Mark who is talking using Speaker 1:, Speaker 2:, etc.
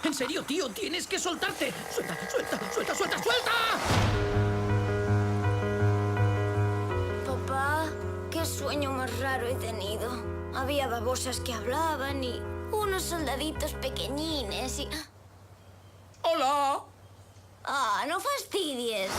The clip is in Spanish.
Speaker 1: En serio, tío, tienes que soltarte. Suelta, suelta, suelta, suelta, suelta.
Speaker 2: Papá, qué sueño más raro he tenido. Había babosas que hablaban y unos soldaditos pequeñines y...
Speaker 1: ¡Hola!
Speaker 2: ¡Ah, no fastidies!